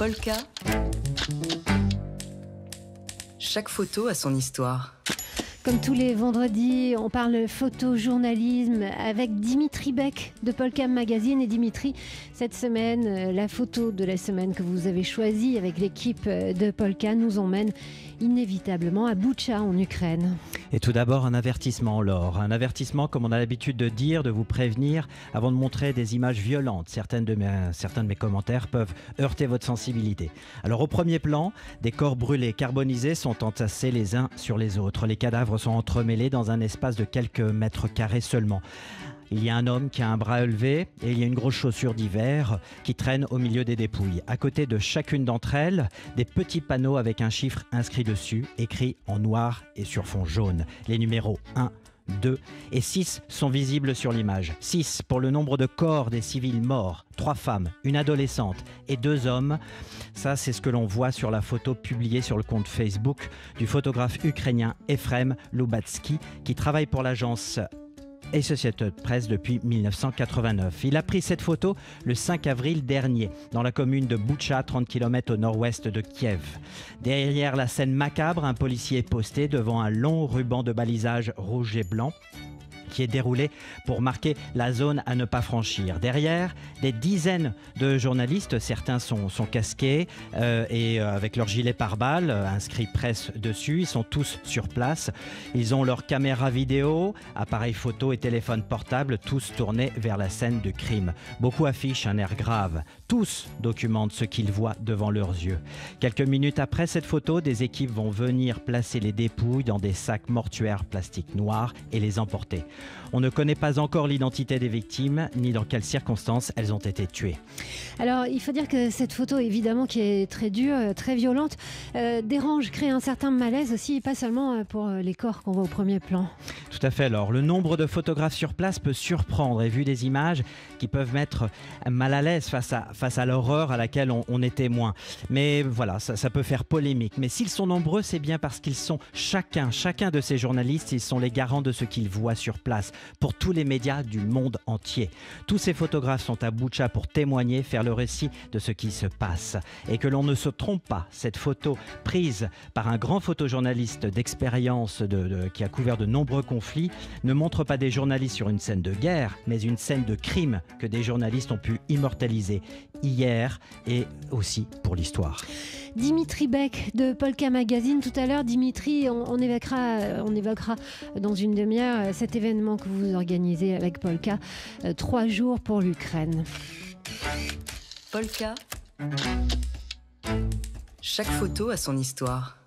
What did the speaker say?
Polka. Chaque photo a son histoire. Comme tous les vendredis, on parle photojournalisme avec Dimitri Beck de Polka Magazine. Et Dimitri, cette semaine, la photo de la semaine que vous avez choisie avec l'équipe de Polka nous emmène inévitablement à Boutcha en Ukraine. Et tout d'abord, un avertissement, Laure. Un avertissement, comme on a l'habitude de dire, de vous prévenir avant de montrer des images violentes. Certains de mes commentaires peuvent heurter votre sensibilité. Alors, au premier plan, des corps brûlés, carbonisés sont entassés les uns sur les autres. Les cadavres sont entremêlés dans un espace de quelques mètres carrés seulement. Il y a un homme qui a un bras élevé et il y a une grosse chaussure d'hiver qui traîne au milieu des dépouilles. À côté de chacune d'entre elles, des petits panneaux avec un chiffre inscrit dessus, écrit en noir et sur fond jaune. Les numéros 1, 2 et 6 sont visibles sur l'image. 6 pour le nombre de corps des civils morts, 3 femmes, une adolescente et 2 hommes. Ça, c'est ce que l'on voit sur la photo publiée sur le compte Facebook du photographe ukrainien Efrem Lubatsky qui travaille pour l'agence Associated Press depuis 1989. Il a pris cette photo le 5 avril dernier dans la commune de Boutcha, 30 km au nord-ouest de Kiev. Derrière la scène macabre, un policier est posté devant un long ruban de balisage rouge et blanc qui est déroulé pour marquer la zone à ne pas franchir. Derrière, des dizaines de journalistes, certains sont casqués et avec leur gilet pare-balles, inscrit presse dessus. Ils sont tous sur place. Ils ont leur caméra vidéo, appareil photo et téléphone portable, tous tournés vers la scène de crime. Beaucoup affichent un air grave. Tous documentent ce qu'ils voient devant leurs yeux. Quelques minutes après cette photo, des équipes vont venir placer les dépouilles dans des sacs mortuaires plastique noir et les emporter. On ne connaît pas encore l'identité des victimes, ni dans quelles circonstances elles ont été tuées. Alors, il faut dire que cette photo, évidemment, qui est très dure, très violente, dérange, crée un certain malaise aussi, pas seulement pour les corps qu'on voit au premier plan. Tout à fait, alors. Le nombre de photographes sur place peut surprendre et vu des images qui peuvent mettre mal à l'aise face à l'horreur à laquelle on est témoin. Mais voilà, ça peut faire polémique. Mais s'ils sont nombreux, c'est bien parce qu'ils sont chacun de ces journalistes, ils sont les garants de ce qu'ils voient sur place pour tous les médias du monde entier. Tous ces photographes sont à Boutcha pour témoigner, faire le récit de ce qui se passe. Et que l'on ne se trompe pas, cette photo prise par un grand photojournaliste d'expérience qui a couvert de nombreux conflits ne montre pas des journalistes sur une scène de guerre, mais une scène de crime que des journalistes ont pu immortaliser hier et aussi pour l'histoire. Dimitri Beck de Polka Magazine. Tout à l'heure, Dimitri, on évoquera dans une demi-heure cet événement que vous organisez avec Polka, 3 jours pour l'Ukraine. Polka. Chaque photo a son histoire.